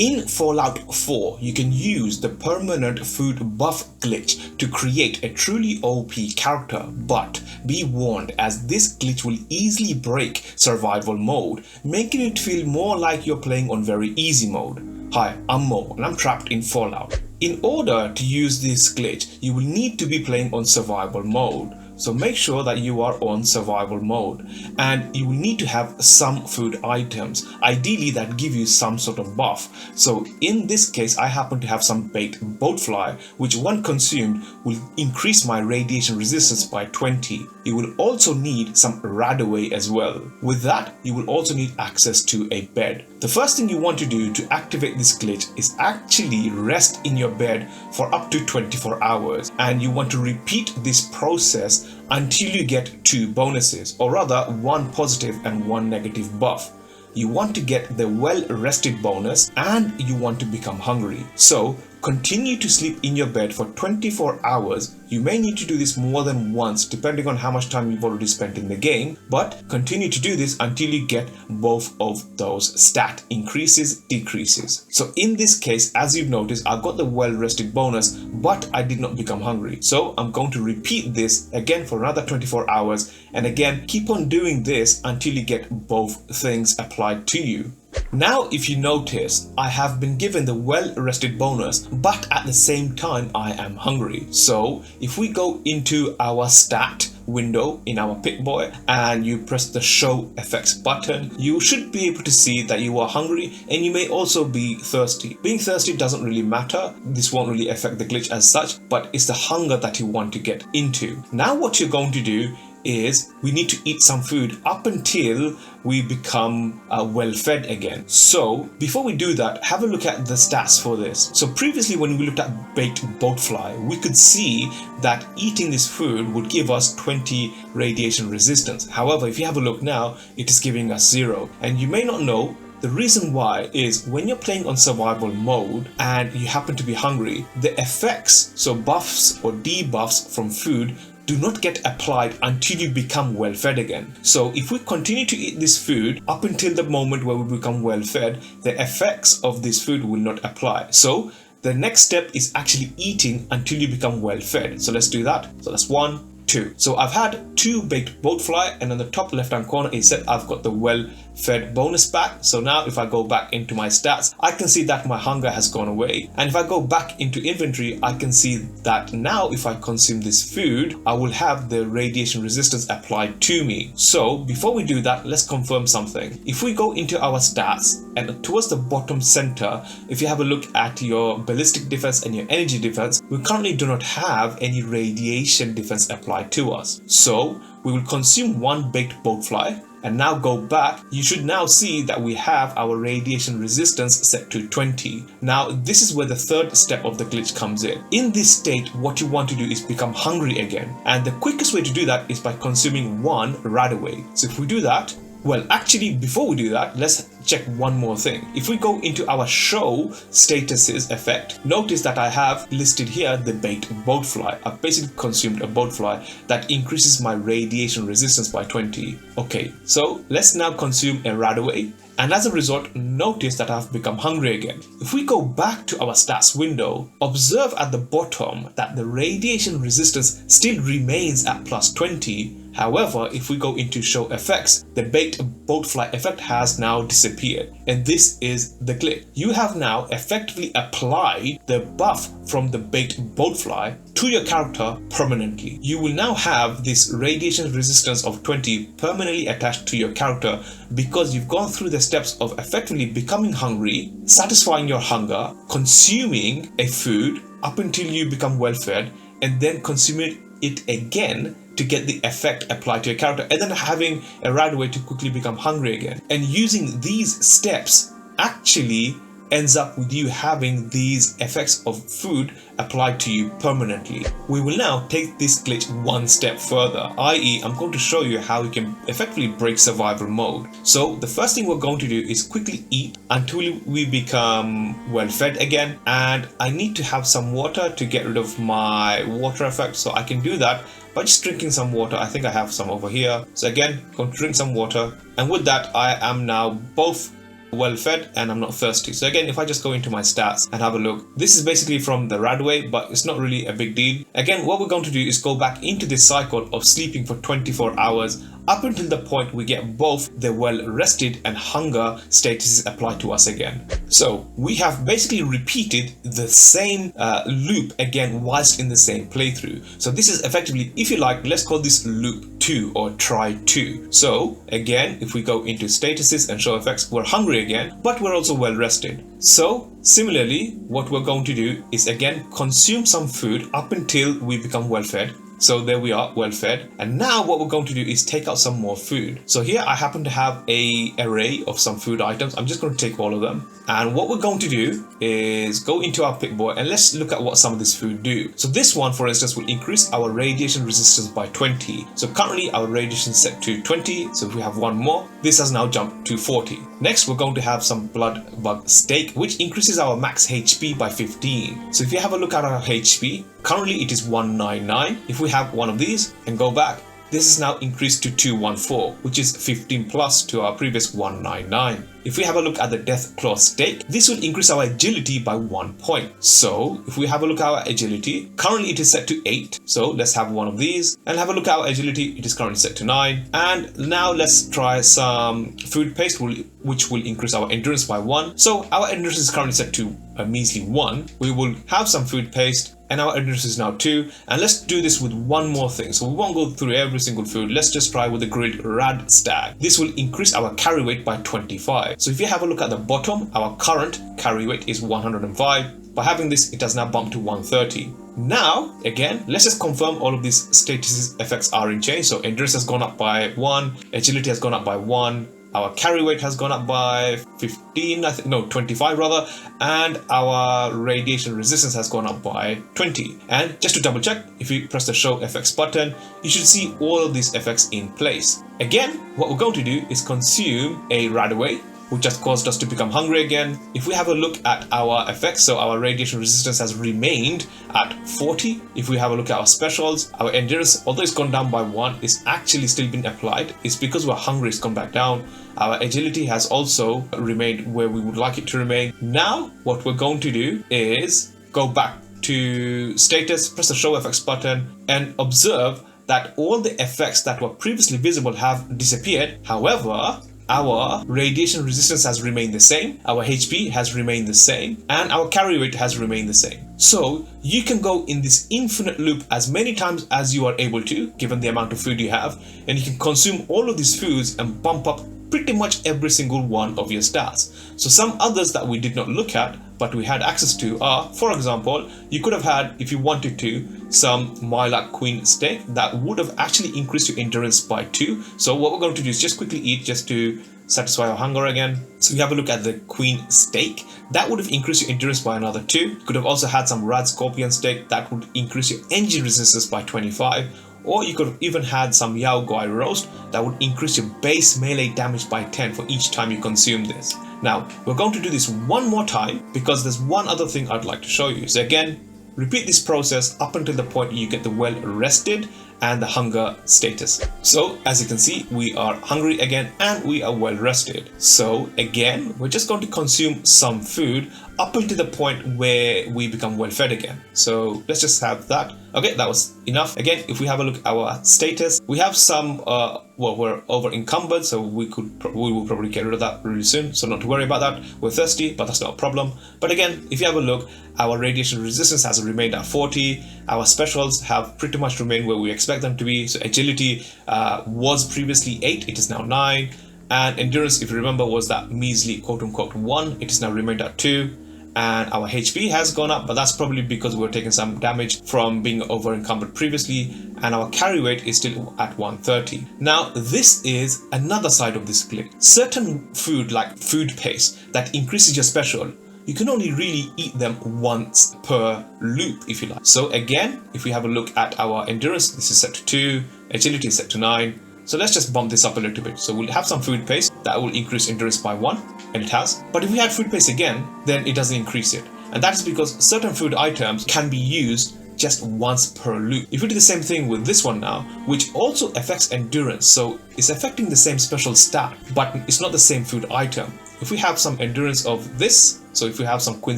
In Fallout 4, you can use the permanent food buff glitch to create a truly OP character, but be warned, as this glitch will easily break survival mode, making it feel more like you're playing on very easy mode. Hi, I'm Mo and I'm trapped in Fallout. In order to use this glitch, you will need to be playing on survival mode. So make sure that you are on survival mode, and you will need to have some food items, ideally that give you some sort of buff. So in this case, I happen to have some baked boatfly, which when consumed will increase my radiation resistance by 20. You will also need some radaway as well. With that, you will also need access to a bed. The first thing you want to do to activate this glitch is actually rest in your bed for up to 24 hours, and you want to repeat this process until you get 2 bonuses, or rather 1 positive and 1 negative buff. You want to get the well rested bonus and you want to become hungry. So continue to sleep in your bed for 24 hours. You may need to do this more than once depending on how much time you've already spent in the game, but continue to do this until you get both of those stat increases, decreases. So in this case, as you've noticed, I got the well rested bonus, but I did not become hungry. So I'm going to repeat this again for another 24 hours, and again keep on doing this until you get both things applied to you. Now, if you notice, I have been given the well rested bonus, but at the same time I am hungry. So if we go into our stat window in our Pip-Boy and you press the show effects button, you should be able to see that you are hungry, and you may also be thirsty. Being thirsty doesn't really matter, this won't really affect the glitch as such, but it's the hunger that you want to get into. Now what you're going to do is we need to eat some food up until we become well fed again. So before we do that, have a look at the stats for this. So previously when we looked at baked boatfly, we could see that eating this food would give us 20 radiation resistance. However, if you have a look now, it is giving us 0. And you may not know, the reason why is when you're playing on survival mode and you happen to be hungry, the effects, so buffs or debuffs from food, do not get applied until you become well fed again. So if we continue to eat this food up until the moment where we become well fed, the effects of this food will not apply. So the next step is actually eating until you become well fed. So let's do that. So that's 1, 2. So I've had 2 baked boatfly, and on the top left hand corner it said I've got the well fed bonus back. So now if I go back into my stats, I can see that my hunger has gone away, and if I go back into inventory, I can see that now if I consume this food, I will have the radiation resistance applied to me. So before we do that, let's confirm something. If we go into our stats and towards the bottom center, if you have a look at your ballistic defense and your energy defense, we currently do not have any radiation defense applied to us. So we will consume 1 baked boatfly and now go back. You should now see that we have our radiation resistance set to 20. Now this is where the third step of the glitch comes in. In this state, what you want to do is become hungry again, and the quickest way to do that is by consuming 1 radaway. So if we do that, well, actually before we do that, let's check one more thing. If we go into our show statuses effect, notice that I have listed here the baked boatfly. I've basically consumed a boatfly that increases my radiation resistance by 20. Okay, so let's now consume a radaway, and as a result, notice that I've become hungry again. If we go back to our stats window, observe at the bottom that the radiation resistance still remains at plus 20. However, if we go into show effects, the baked boatfly effect has now disappeared, and this is the glitch. You have now effectively applied the buff from the baked boatfly to your character permanently. You will now have this radiation resistance of 20 permanently attached to your character because you've gone through the steps of effectively becoming hungry, satisfying your hunger, consuming a food up until you become well fed, and then consuming it again to get the effect applied to your character, and then having a radaway to quickly become hungry again. And using these steps actually ends up with you having these effects of food applied to you permanently. We will now take this glitch one step further, i.e. I'm going to show you how you can effectively break survival mode. So the first thing we're going to do is quickly eat until we become well fed again, and I need to have some water to get rid of my water effect, so I can do that by just drinking some water. I think I have some over here. So again, going to drink some water, and with that I am now both well fed and I'm not thirsty. So again, if I just go into my stats and have a look, this is basically from the Radway, but it's not really a big deal. Again, what we're going to do is go back into this cycle of sleeping for 24 hours up until the point we get both the well rested and hunger statuses applied to us again. So we have basically repeated the same loop again whilst in the same playthrough. So this is effectively, if you like, let's call this loop 2 or try 2. So again, if we go into statuses and show effects, we're hungry again, but we're also well rested. So similarly, what we're going to do is again consume some food up until we become well fed. So there we are, well fed. And now what we're going to do is take out some more food. So here I happen to have an array of some food items. I'm just going to take all of them. And what we're going to do is go into our pickboard and let's look at what some of this food do. So this one, for instance, will increase our radiation resistance by 20. So currently our radiation is set to 20. So if we have one more, this has now jumped to 40. Next, we're going to have some blood bug steak, which increases our max HP by 15. So if you have a look at our HP, currently it is 199. If we have one of these and go back, this is now increased to 214, which is 15 plus to our previous 199. If we have a look at the death claw steak, this will increase our agility by 1 point. So if we have a look at our agility, currently it is set to 8. So let's have one of these and have a look at our agility. It is currently set to 9. And now let's try some food paste, which will increase our endurance by 1. So our endurance is currently set to a measly 1. We will have some food paste and our endurance is now 2. And let's do this with one more thing. So we won't go through every single food. Let's just try with the grilled rad stag. This will increase our carry weight by 25. So if you have a look at the bottom, our current carry weight is 105. By having this, it has now bumped to 130. Now, again, let's just confirm all of these status effects are in change. So endurance has gone up by 1, agility has gone up by 1, our carry weight has gone up by 15, 25 rather, and our radiation resistance has gone up by 20. And just to double check, if you press the show effects button, you should see all of these effects in place. Again, what we're going to do is consume a Radaway, which has caused us to become hungry again. If we have a look at our effects, so our radiation resistance has remained at 40. If we have a look at our specials, our endurance, although it's gone down by 1, is actually still been applied. It's because we're hungry, it's gone back down. Our agility has also remained where we would like it to remain. Now, what we're going to do is go back to status, press the show effects button, and observe that all the effects that were previously visible have disappeared. However, our radiation resistance has remained the same, our HP has remained the same, and our carry weight has remained the same. So you can go in this infinite loop as many times as you are able to, given the amount of food you have, and you can consume all of these foods and bump up pretty much every single one of your stats. So some others that we did not look at but we had access to are, for example, you could have had, if you wanted to, some Mylac Queen steak that would have actually increased your endurance by 2. So what we're going to do is just quickly eat just to satisfy our hunger again. So you have a look at the Queen steak, that would have increased your endurance by another 2. You could have also had some Rad Scorpion steak that would increase your engine resistance by 25. Or you could have even had some Yao Guai roast that would increase your base melee damage by 10 for each time you consume this. Now, we're going to do this one more time because there's one other thing I'd like to show you. So again, repeat this process up until the point you get the well rested and the hunger status. So as you can see, we are hungry again and we are well rested. So again, we're just going to consume some food up until the point where we become well fed again. So let's just have that. Okay, that was enough. Again, if we have a look at our status, we have some, well, we're over encumbered, so we will probably get rid of that really soon. So not to worry about that. We're thirsty, but that's not a problem. But again, if you have a look, our radiation resistance has remained at 40. Our specials have pretty much remained where we expect them to be. So agility was previously 8, it is now 9. And endurance, if you remember, was that measly quote-unquote 1. It is now remained at 2. And our HP has gone up, but that's probably because we're taking some damage from being over encumbered previously, and our carry weight is still at 130. Now, this is another side of this glitch. Certain food like food paste that increases your special, you can only really eat them once per loop, if you like. So again, if we have a look at our endurance, this is set to 2, agility is set to 9. So let's just bump this up a little bit. So we'll have some food paste that will increase endurance by 1, and it has. But if we had food paste again, then it doesn't increase it. And that is because certain food items can be used just once per loop. If we do the same thing with this one now, which also affects endurance, so it's affecting the same special stat, but it's not the same food item. if we have some endurance of this, so if we have some queen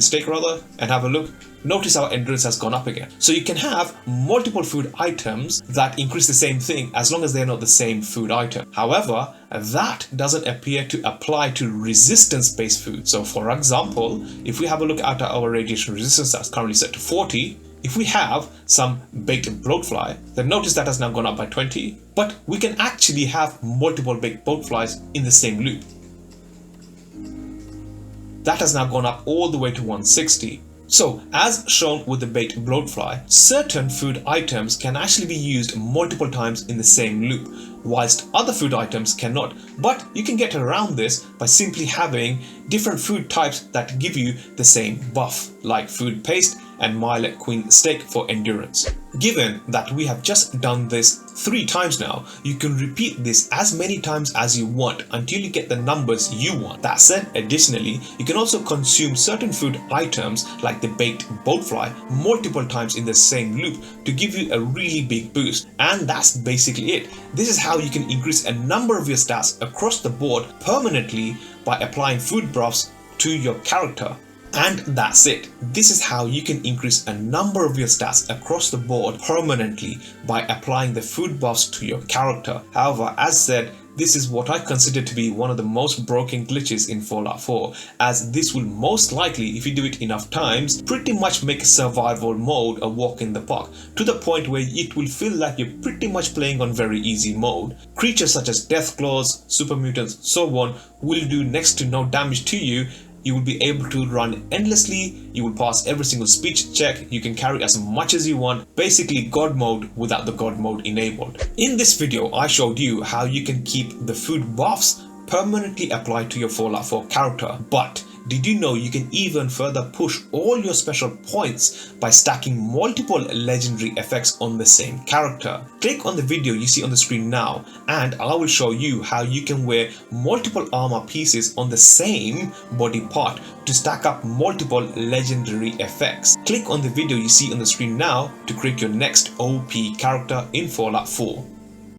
steak rather, and have a look, notice our endurance has gone up again. So you can have multiple food items that increase the same thing as long as they're not the same food item. However, that doesn't appear to apply to resistance-based food. So for example, if we have a look at our radiation resistance that's currently set to 40, if we have some baked bloatfly, then notice that has now gone up by 20, but we can actually have multiple baked bloatflies in the same loop. That has now gone up all the way to 160. So, as shown with the baked bloatfly, certain food items can actually be used multiple times in the same loop, whilst other food items cannot. But you can get around this by simply having different food types that give you the same buff, like food paste and Milet queen steak for endurance. Given that we have just done this 3 times now, you can repeat this as many times as you want until you get the numbers you want. That said, additionally, you can also consume certain food items like the baked bloatfly multiple times in the same loop to give you a really big boost. And that's basically it. This is how you can increase a number of your stats across the board permanently by applying food buffs to your character. And that's it. This is how you can increase a number of your stats across the board permanently by applying the food buffs to your character. However, as said, this is what I consider to be one of the most broken glitches in Fallout 4, as this will most likely, if you do it enough times, pretty much make survival mode a walk in the park, to the point where it will feel like you're pretty much playing on very easy mode. Creatures such as Deathclaws, super mutants, so on, will do next to no damage to you. You will be able to run endlessly, you will pass every single speech check, you can carry as much as you want, basically God mode without the God mode enabled. In this video, I showed you how you can keep the food buffs permanently applied to your Fallout 4 character, but did you know you can even further push all your special points by stacking multiple legendary effects on the same character? Click on the video you see on the screen now and I will show you how you can wear multiple armor pieces on the same body part to stack up multiple legendary effects. Click on the video you see on the screen now to create your next OP character in Fallout 4.